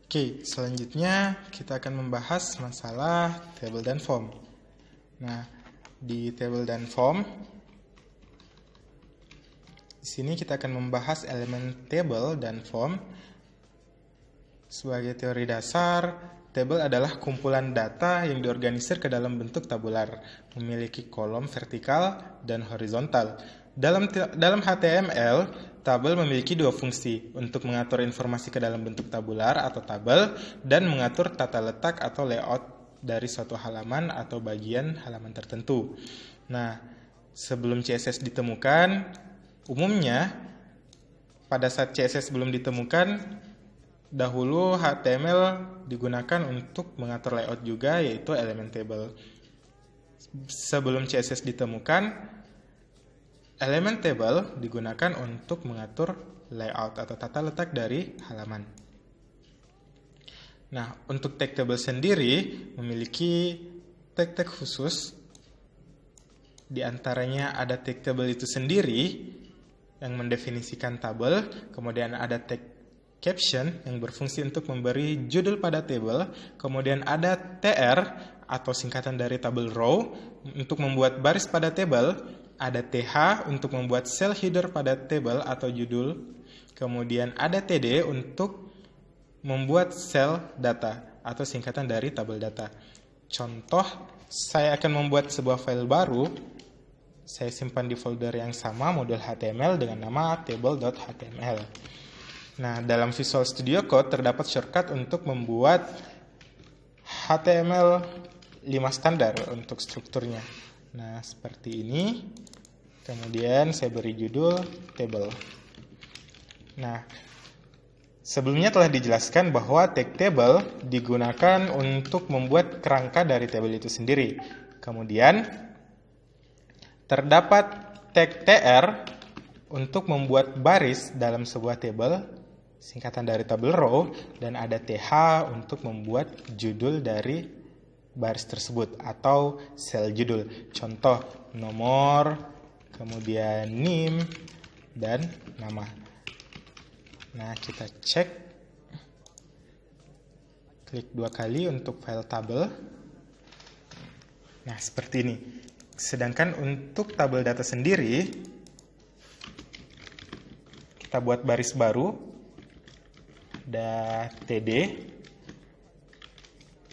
Oke, selanjutnya kita akan membahas masalah table dan form. Nah, di table dan form, di sini kita akan membahas elemen table dan form. Sebagai teori dasar, table adalah kumpulan data yang diorganisir ke dalam bentuk tabular, memiliki kolom vertikal dan horizontal. Dalam HTML, tabel memiliki dua fungsi, untuk mengatur informasi ke dalam bentuk tabular atau tabel, dan mengatur tata letak atau layout dari suatu halaman atau bagian halaman tertentu. Nah, sebelum CSS ditemukan, umumnya pada saat CSS belum ditemukan, dahulu HTML digunakan untuk mengatur layout juga, yaitu elemen table. Sebelum CSS ditemukan, elemen table digunakan untuk mengatur layout atau tata letak dari halaman. Nah, untuk tag table sendiri memiliki tag-tag khusus. Di antaranya ada tag table itu sendiri yang mendefinisikan tabel, kemudian ada tag caption yang berfungsi untuk memberi judul pada table, kemudian ada TR atau singkatan dari table row untuk membuat baris pada table, ada TH untuk membuat cell header pada table atau judul, kemudian ada TD untuk membuat cell data atau singkatan dari tabel data. Contoh, saya akan membuat sebuah file baru, saya simpan di folder yang sama, modul HTML dengan nama table.html. Nah, dalam Visual Studio Code terdapat shortcut untuk membuat HTML 5 standar untuk strukturnya. Nah, seperti ini. Kemudian saya beri judul table. Nah, sebelumnya telah dijelaskan bahwa tag table digunakan untuk membuat kerangka dari table itu sendiri. Kemudian terdapat tag tr untuk membuat baris dalam sebuah table, singkatan dari table row, dan ada th untuk membuat judul dari baris tersebut atau sel judul. Contoh, nomor, kemudian name, dan nama. Nah, kita cek. Klik 2 kali untuk file tabel. Nah, seperti ini. Sedangkan untuk tabel data sendiri, kita buat baris baru. Ada TD,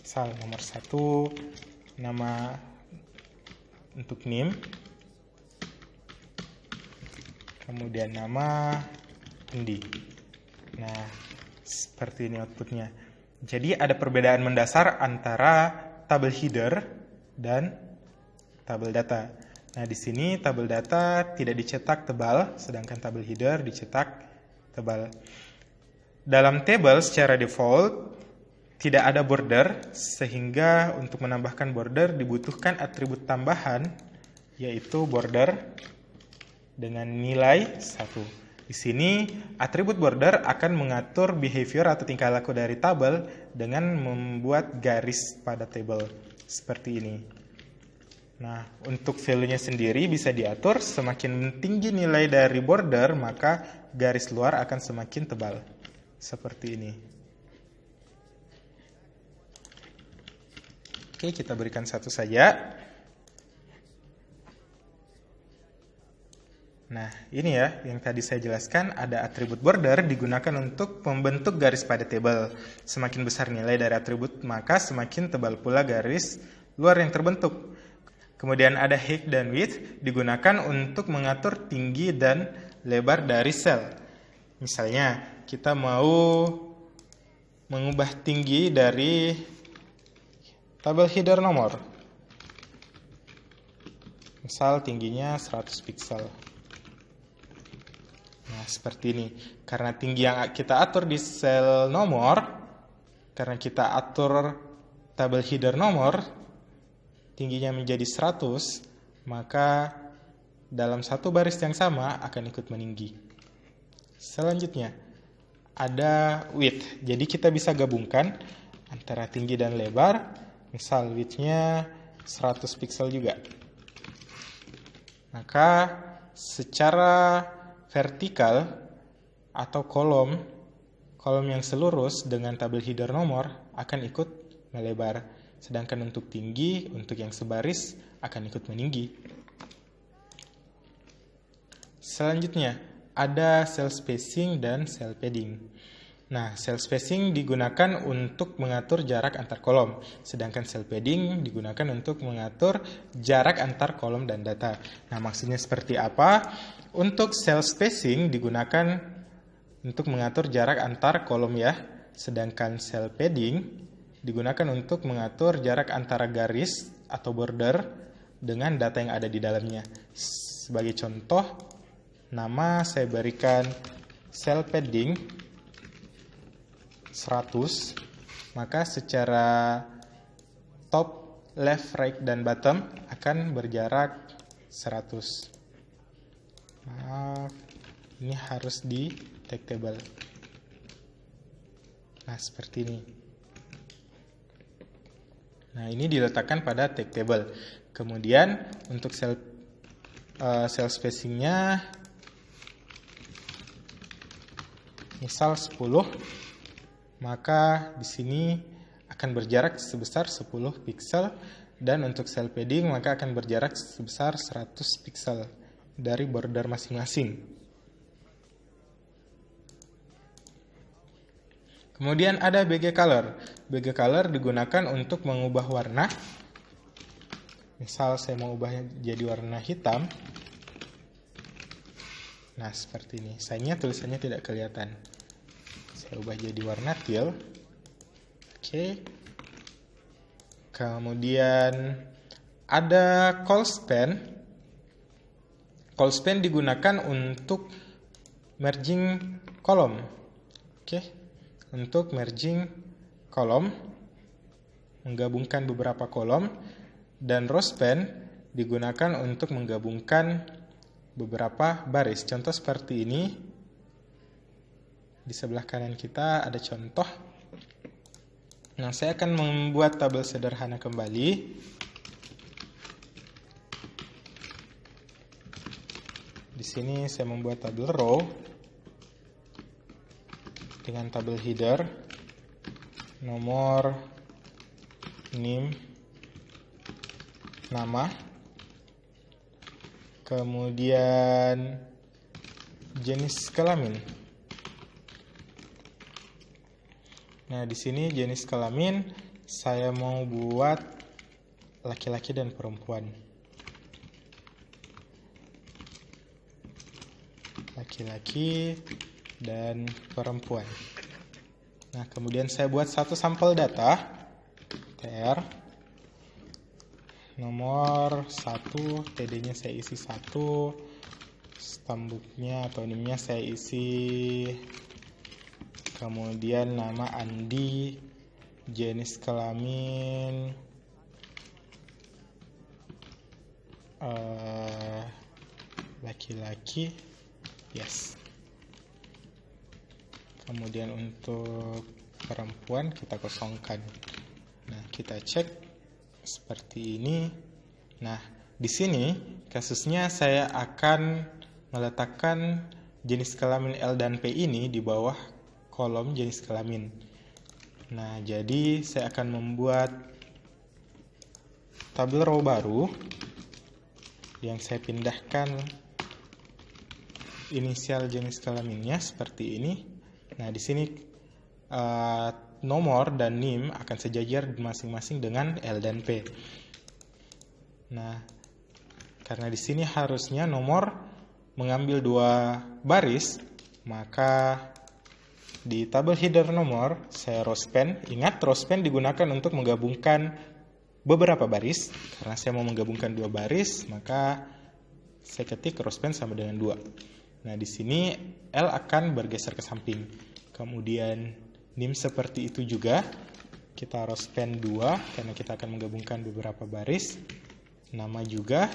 misal nomor 1, nama untuk name, kemudian nama undi. Nah, seperti ini outputnya. Jadi ada perbedaan mendasar antara tabel header dan tabel data. Nah, di sini tabel data tidak dicetak tebal, sedangkan tabel header dicetak tebal. Dalam table secara default tidak ada border, sehingga untuk menambahkan border dibutuhkan atribut tambahan, yaitu border dengan nilai 1. Di sini atribut border akan mengatur behavior atau tingkah laku dari tabel dengan membuat garis pada table seperti ini. Nah, untuk value-nya sendiri bisa diatur, semakin tinggi nilai dari border, maka garis luar akan semakin tebal. Seperti ini. Oke, kita berikan satu saja. Nah, ini ya yang tadi saya jelaskan, ada atribut border digunakan untuk membentuk garis pada table. Semakin besar nilai dari atribut, maka semakin tebal pula garis luar yang terbentuk. Kemudian ada height dan width digunakan untuk mengatur tinggi dan lebar dari sel. Misalnya, kita mau mengubah tinggi dari tabel header nomor. Misal tingginya 100 pixel. Nah, seperti ini. Karena tinggi yang kita atur di sel nomor, karena kita atur tabel header nomor, tingginya menjadi 100, maka dalam satu baris yang sama akan ikut meninggi. Selanjutnya, ada width. Jadi kita bisa gabungkan antara tinggi dan lebar. Misal width-nya 100 pixel juga. Maka secara vertikal atau kolom kolom yang selurus dengan tabel header nomor akan ikut melebar. Sedangkan untuk tinggi, untuk yang sebaris akan ikut meninggi. Selanjutnya, ada cell spacing dan cell padding. Nah, cell spacing digunakan untuk mengatur jarak antar kolom, sedangkan cell padding digunakan untuk mengatur jarak antar kolom dan data. Nah, maksudnya seperti apa? Untuk cell spacing digunakan untuk mengatur jarak antar kolom ya, sedangkan cell padding digunakan untuk mengatur jarak antara garis atau border dengan data yang ada di dalamnya. Sebagai contoh, nama saya berikan cell padding 100, maka secara top, left, right, dan bottom akan berjarak 100. Maaf, ini harus di tag table. Nah, seperti ini. Nah, ini diletakkan pada tag table. Kemudian untuk cell spacingnya misal 10, maka di sini akan berjarak sebesar 10 piksel, dan untuk cell padding maka akan berjarak sebesar 100 piksel dari border masing-masing. Kemudian ada BG color. BG color digunakan untuk mengubah warna. Misal saya mau ubahnya jadi warna hitam. Nah, seperti ini. Sayangnya tulisannya tidak kelihatan. Saya ubah jadi warna teal. Oke. Kemudian ada call span. Call span digunakan untuk merging kolom. Oke. Untuk merging kolom, menggabungkan beberapa kolom, dan row span digunakan untuk menggabungkan beberapa baris. Contoh seperti ini. Di sebelah kanan kita ada contoh. Nah, saya akan membuat tabel sederhana kembali. Di sini saya membuat tabel row dengan tabel header, nomor, name, nama, kemudian jenis kelamin. Nah, di sini jenis kelamin saya mau buat laki-laki dan perempuan. Laki-laki dan perempuan. Nah, kemudian saya buat satu sampel data tr nomor 1, td-nya saya isi 1, stambuknya atau NIM-nya saya isi, kemudian nama Andi, jenis kelamin laki-laki, yes. Kemudian untuk perempuan kita kosongkan. Nah, kita cek seperti ini. Nah, di sini kasusnya saya akan meletakkan jenis kelamin L dan P ini di bawah kolom jenis kelamin. Nah, jadi saya akan membuat tabel row baru yang saya pindahkan inisial jenis kelaminnya seperti ini. Nah, di sini nomor dan NIM akan sejajar masing-masing dengan L dan P. Nah, karena di sini harusnya nomor mengambil 2 baris, maka di tabel header nomor saya row span. Ingat, row span digunakan untuk menggabungkan beberapa baris. Karena saya mau menggabungkan 2 baris, maka saya ketik row span sama dengan 2. Nah, di sini L akan bergeser ke samping. Kemudian NIM seperti itu juga. Kita row span 2 karena kita akan menggabungkan beberapa baris. Nama juga.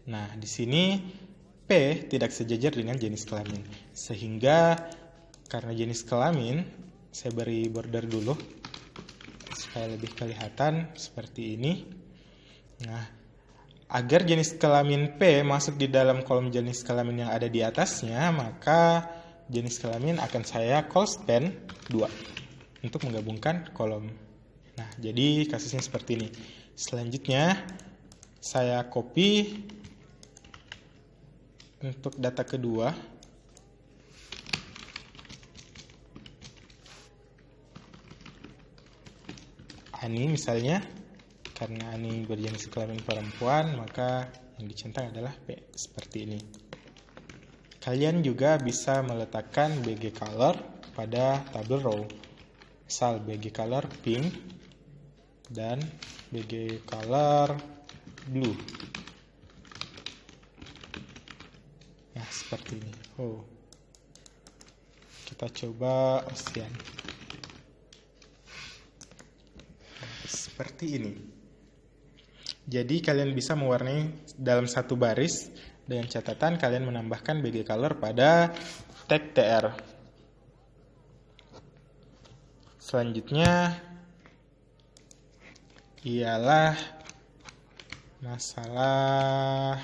Nah, di sini P tidak sejajar dengan jenis kelamin. Sehingga karena jenis kelamin, saya beri border dulu supaya lebih kelihatan seperti ini. Nah, Agar jenis kelamin P masuk di dalam kolom jenis kelamin yang ada di atasnya, maka jenis kelamin akan saya call span 2 untuk menggabungkan kolom. Nah, jadi kasusnya seperti ini. Selanjutnya, saya copy untuk data kedua. Ani misalnya. Karena Ani berjenis kelamin perempuan, maka yang dicentang adalah P, seperti ini. Kalian juga bisa meletakkan BG color pada tabel row. Misal BG color pink dan BG color blue. Nah, seperti ini. Kita coba ocean. Seperti ini. Jadi kalian bisa mewarnai dalam satu baris dengan catatan kalian menambahkan BG color pada tag TR. Selanjutnya ialah masalah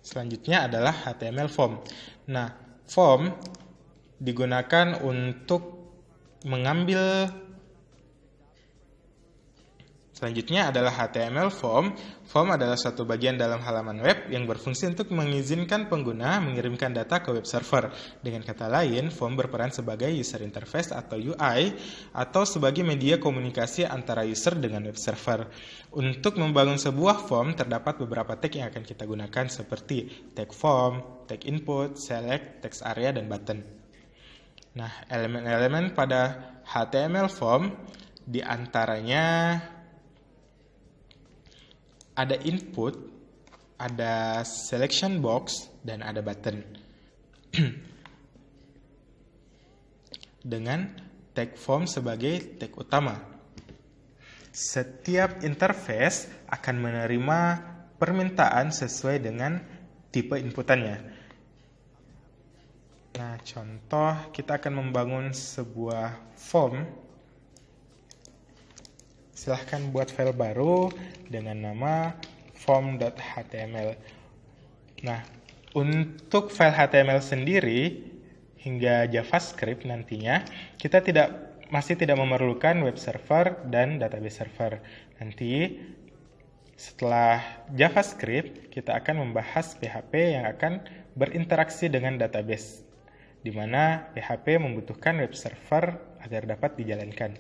selanjutnya adalah HTML form. Nah, form digunakan untuk mengambil. Selanjutnya adalah HTML form. Form adalah suatu bagian dalam halaman web yang berfungsi untuk mengizinkan pengguna mengirimkan data ke web server. Dengan kata lain, form berperan sebagai user interface atau UI atau sebagai media komunikasi antara user dengan web server. Untuk membangun sebuah form, terdapat beberapa tag yang akan kita gunakan seperti tag form, tag input, select, text area, dan button. Nah, elemen-elemen pada HTML form diantaranya ada input, ada selection box, dan ada button. Dengan tag form sebagai tag utama. Setiap interface akan menerima permintaan sesuai dengan tipe inputannya. Nah, contoh kita akan membangun sebuah form. Silahkan buat file baru dengan nama form.html. Nah, untuk file HTML sendiri hingga JavaScript nantinya kita masih tidak memerlukan web server dan database server. Nanti setelah JavaScript kita akan membahas PHP yang akan berinteraksi dengan database, di mana PHP membutuhkan web server agar dapat dijalankan.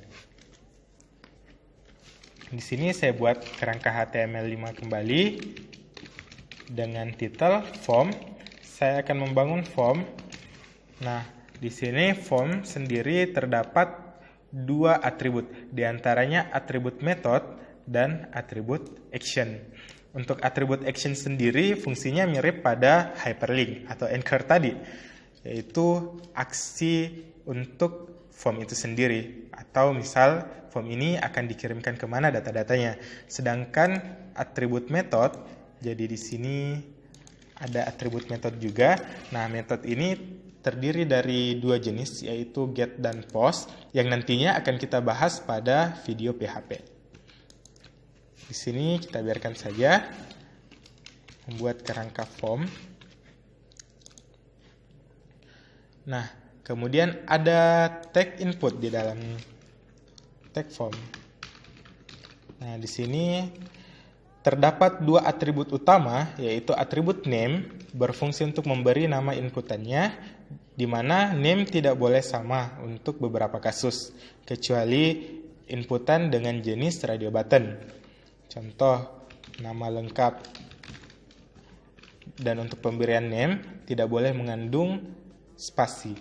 Di sini saya buat kerangka HTML5 kembali dengan titel form. Saya akan membangun form. Nah, di sini form sendiri terdapat 2 atribut, di antaranya atribut method dan atribut action. Untuk atribut action sendiri fungsinya mirip pada hyperlink atau anchor tadi, yaitu aksi untuk form itu sendiri, atau misal form ini akan dikirimkan kemana data-datanya. Sedangkan atribut method, jadi di sini ada atribut method juga. Nah, method ini terdiri dari 2 jenis, yaitu get dan post, yang nantinya akan kita bahas pada video PHP. Di sini kita biarkan saja membuat kerangka form. Nah, kemudian ada tag input di dalam tag form. Nah, di sini terdapat 2 atribut utama, yaitu atribut name berfungsi untuk memberi nama inputannya, di mana name tidak boleh sama untuk beberapa kasus, kecuali inputan dengan jenis radio button. Contoh, nama lengkap. Dan untuk pemberian name tidak boleh mengandung spasi.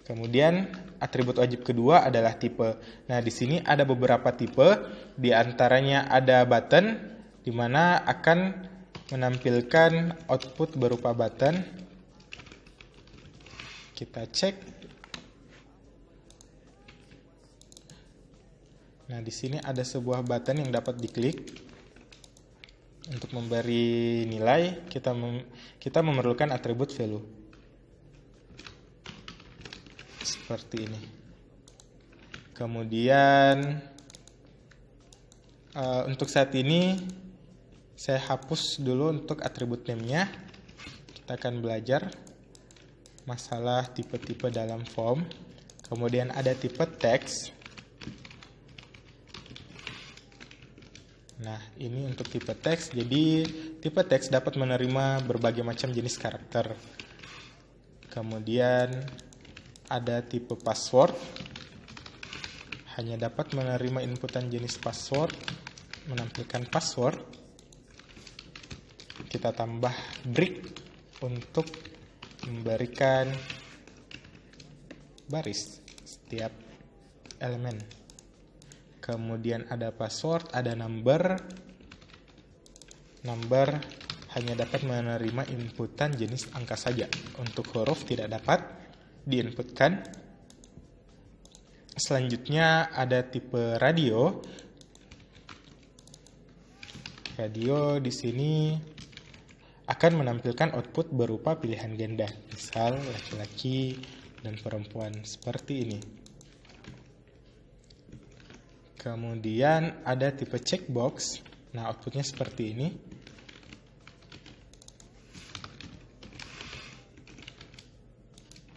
Kemudian atribut wajib kedua adalah tipe. Nah, di sini ada beberapa tipe, di antaranya ada button, di mana akan menampilkan output berupa button. Kita cek. Nah, di sini ada sebuah button yang dapat diklik. Untuk memberi nilai, kita memerlukan atribut value. Seperti ini. Kemudian Untuk saat ini saya hapus dulu untuk atribut name-nya. Kita akan belajar masalah tipe-tipe dalam form. Kemudian ada tipe text. Nah, ini untuk tipe teks. Jadi, tipe teks dapat menerima berbagai macam jenis karakter. Kemudian, ada tipe password. Hanya dapat menerima inputan jenis password, menampilkan password. Kita tambah break untuk memberikan baris setiap elemen. Kemudian ada password, ada number. Number hanya dapat menerima inputan jenis angka saja. Untuk huruf tidak dapat diinputkan. Selanjutnya ada tipe radio. Radio di sini akan menampilkan output berupa pilihan ganda, misal laki-laki dan perempuan seperti ini. Kemudian ada tipe checkbox. Nah, outputnya seperti ini.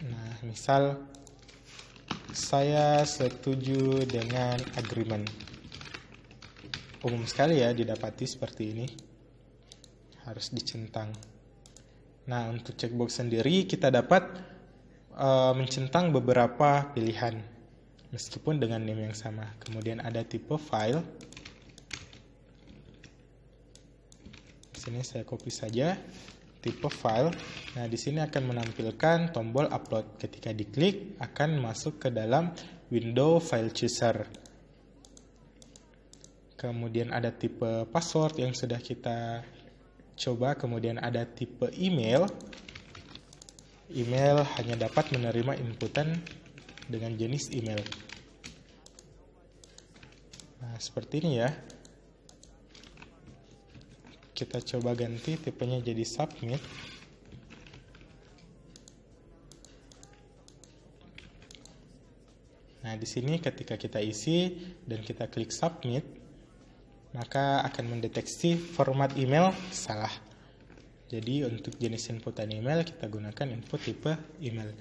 Nah, misal saya setuju dengan agreement. Umum sekali ya didapati seperti ini. Harus dicentang. Nah, untuk checkbox sendiri kita dapat mencentang beberapa pilihan meskipun dengan name yang sama. Kemudian ada tipe file. Di sini saya copy saja tipe file. Nah, di sini akan menampilkan tombol upload. Ketika diklik akan masuk ke dalam window file chooser. Kemudian ada tipe password yang sudah kita coba. Kemudian ada tipe email. Email hanya dapat menerima inputan dengan jenis email. Nah, seperti ini ya. Kita coba ganti tipenya jadi submit. Nah, di sini ketika kita isi dan kita klik submit, maka akan mendeteksi format email salah. Jadi untuk jenis inputan email kita gunakan input tipe email.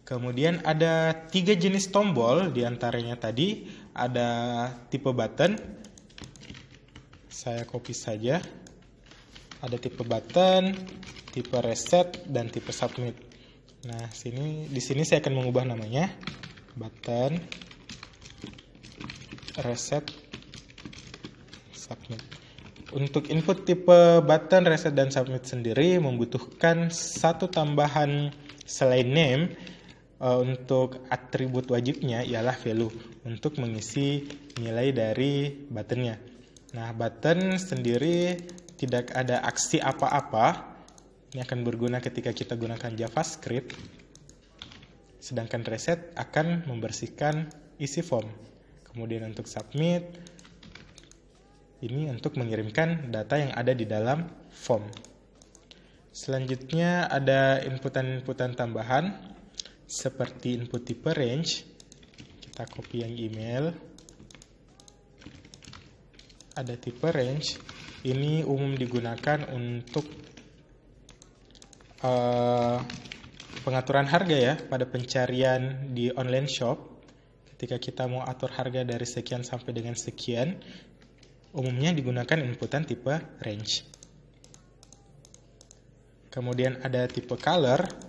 Kemudian ada 3 jenis tombol, diantaranya tadi ada tipe button. Saya copy saja. Ada tipe button, tipe reset, dan tipe submit. Nah, di sini saya akan mengubah namanya. Button, reset, submit. Untuk input tipe button, reset, dan submit sendiri membutuhkan satu tambahan selain name. Untuk atribut wajibnya ialah value untuk mengisi nilai dari buttonnya. Nah, button sendiri tidak ada aksi apa-apa. Ini akan berguna ketika kita gunakan JavaScript. Sedangkan reset akan membersihkan isi form. Kemudian untuk submit, ini untuk mengirimkan data yang ada di dalam form. Selanjutnya ada inputan-inputan tambahan. Seperti input tipe range, kita copy yang email. Ada tipe range, ini umum digunakan untuk pengaturan harga ya pada pencarian di online shop. Ketika kita mau atur harga dari sekian sampai dengan sekian, umumnya digunakan inputan tipe range. Kemudian ada tipe color.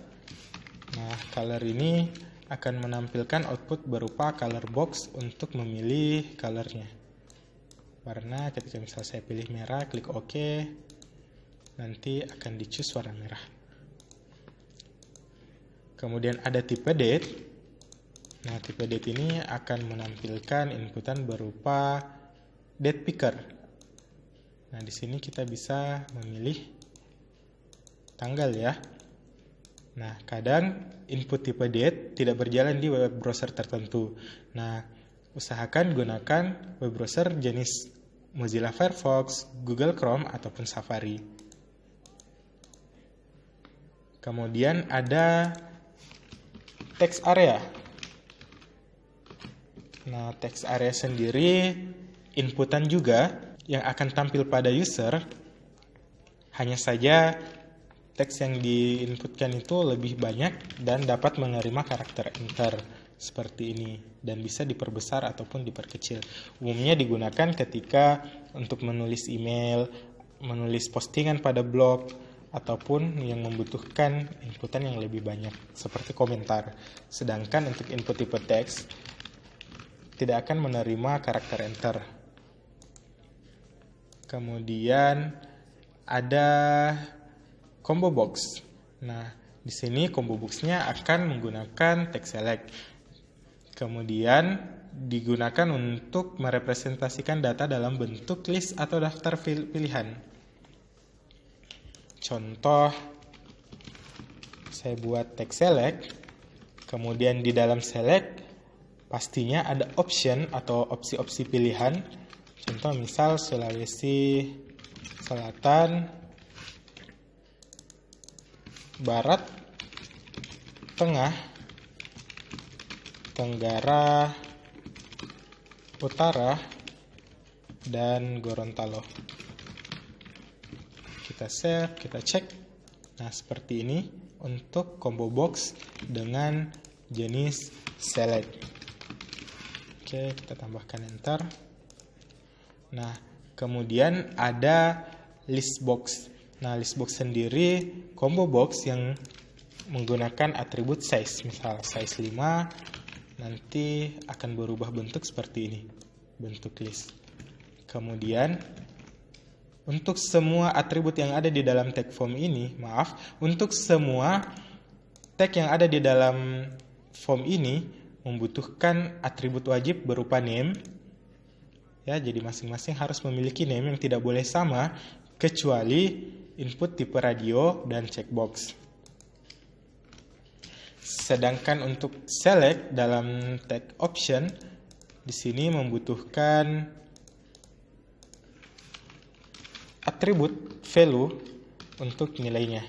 Nah, color ini akan menampilkan output berupa color box untuk memilih colornya. Warna, ketika misal saya pilih merah, klik OK, nanti akan di-choose warna merah. Kemudian ada tipe date. Nah, tipe date ini akan menampilkan inputan berupa date picker. Nah, di sini kita bisa memilih tanggal ya. Nah, kadang input tipe date tidak berjalan di web browser tertentu. Nah, usahakan gunakan web browser jenis Mozilla Firefox, Google Chrome, ataupun Safari. Kemudian ada text area. Nah, text area sendiri inputan juga. yang akan tampil pada user, hanya saja teks yang diinputkan itu lebih banyak dan dapat menerima karakter enter seperti ini dan bisa diperbesar ataupun diperkecil. Umumnya digunakan ketika untuk menulis email, menulis postingan pada blog, ataupun yang membutuhkan inputan yang lebih banyak seperti komentar. Sedangkan untuk input tipe teks tidak akan menerima karakter enter. Kemudian ada combo box. Nah, di sini combo box-nya akan menggunakan text select. Kemudian digunakan untuk merepresentasikan data dalam bentuk list atau daftar pilihan. Contoh, saya buat text select, kemudian di dalam select pastinya ada option atau opsi-opsi pilihan. Contoh misal Sulawesi Selatan, Barat, Tengah, Tenggara, Utara, dan Gorontalo. Kita save, kita cek. Nah, seperti ini untuk combo box dengan jenis select. Oke, kita tambahkan enter. Nah, kemudian ada list box. Nah, list box sendiri combo box yang menggunakan atribut size. Misal size 5, nanti akan berubah bentuk seperti ini, bentuk list. Kemudian untuk semua atribut yang ada di dalam tag form ini, untuk semua tag yang ada di dalam form ini membutuhkan atribut wajib berupa name. Ya, jadi masing-masing harus memiliki name yang tidak boleh sama kecuali input tipe radio dan checkbox. Sedangkan untuk select dalam tag option di sini membutuhkan atribut value untuk nilainya.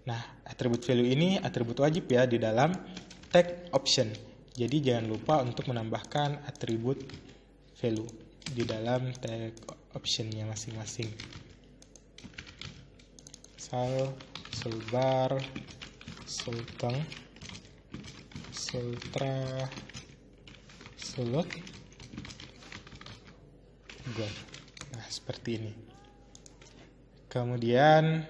Nah, atribut value ini atribut wajib ya di dalam tag option. Jadi jangan lupa untuk menambahkan atribut value di dalam tag optionnya masing-masing. Misal Sulbar, Sulteng, Sultra, Sulut, Gon. Nah, seperti ini. Kemudian,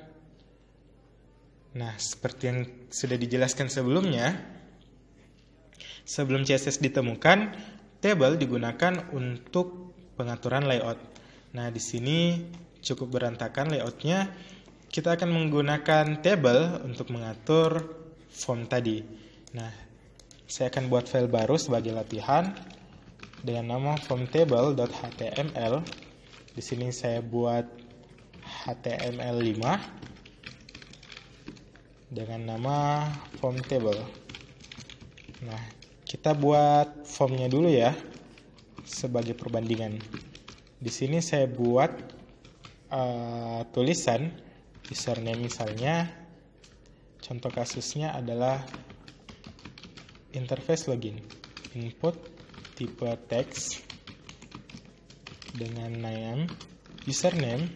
nah, seperti yang sudah dijelaskan sebelumnya, sebelum CSS ditemukan, table digunakan untuk pengaturan layout. Nah, di sini cukup berantakan layoutnya. Kita akan menggunakan table untuk mengatur form tadi. Nah, saya akan buat file baru sebagai latihan dengan nama formtable.html. Di sini saya buat HTML5 dengan nama form table. Nah, kita buat formnya dulu ya sebagai perbandingan. Di sini saya buat tulisan username misalnya. Contoh kasusnya adalah interface login, input tipe teks dengan name, username,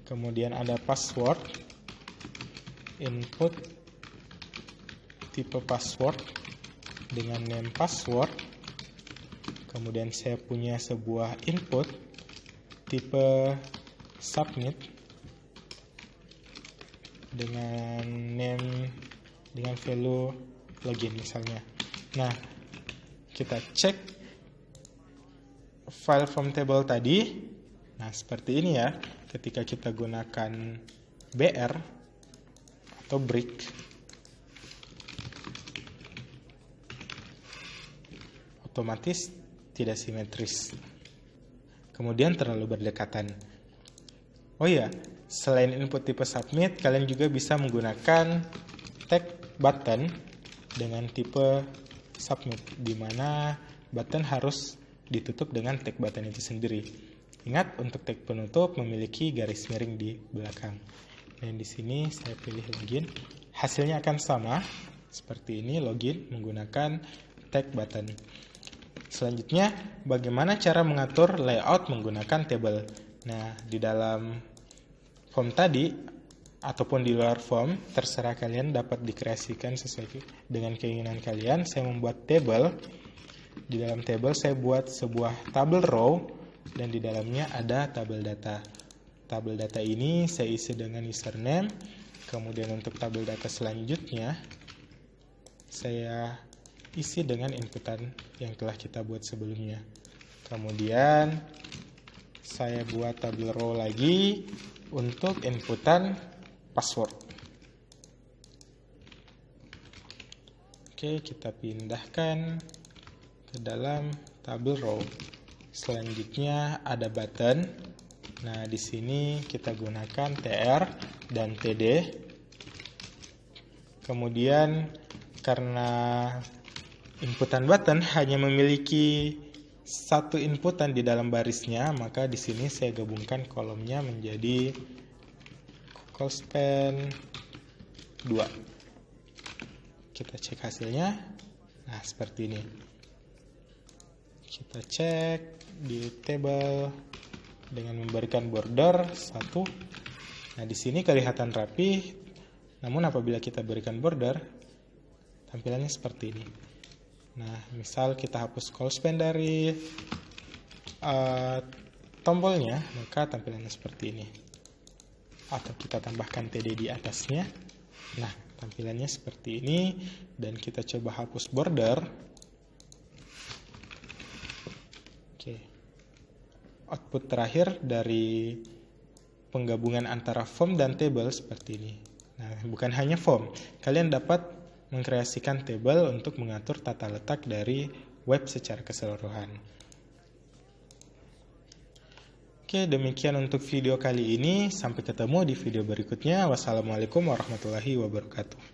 kemudian ada password, input tipe password dengan name password, kemudian saya punya sebuah input tipe submit dengan name dengan value login misalnya. Nah, kita cek file from table tadi. Nah, seperti ini ya. Ketika kita gunakan BR atau break, otomatis tidak simetris. Kemudian terlalu berdekatan. Oh iya, selain input tipe submit, kalian juga bisa menggunakan tag button dengan tipe submit, di mana button harus ditutup dengan tag button itu sendiri. Ingat, untuk tag penutup memiliki garis miring di belakang. Dan di sini saya pilih login. Hasilnya akan sama seperti ini, login menggunakan tag button. selanjutnya, bagaimana cara mengatur layout menggunakan table. Nah, di dalam form tadi, ataupun di luar form, terserah kalian dapat dikreasikan sesuai dengan keinginan kalian. Saya membuat table. Di dalam table saya buat sebuah tabel row, dan di dalamnya ada tabel data. Tabel data ini saya isi dengan username. Kemudian untuk tabel data selanjutnya, saya isi dengan inputan yang telah kita buat sebelumnya. Kemudian saya buat tabel row lagi untuk inputan password. Oke, kita pindahkan ke dalam tabel row. Selanjutnya ada button. Nah, di sini kita gunakan TR dan TD. Kemudian karena inputan button hanya memiliki satu inputan di dalam barisnya, maka di sini saya gabungkan kolomnya menjadi callspan 2. Kita cek hasilnya. Nah, seperti ini. Kita cek di table dengan memberikan border 1. Nah, di sini kelihatan rapi. Namun apabila kita berikan border, tampilannya seperti ini. Nah, misal kita hapus callspan dari tombolnya, maka tampilannya seperti ini. Atau kita tambahkan TD di atasnya. Nah, tampilannya seperti ini. Dan kita coba hapus border. Oke. Output terakhir dari penggabungan antara form dan table seperti ini. Nah, bukan hanya form. Kalian dapat mengkreasikan table untuk mengatur tata letak dari web secara keseluruhan. Oke, demikian untuk video kali ini. Sampai ketemu di video berikutnya. Wassalamualaikum warahmatullahi wabarakatuh.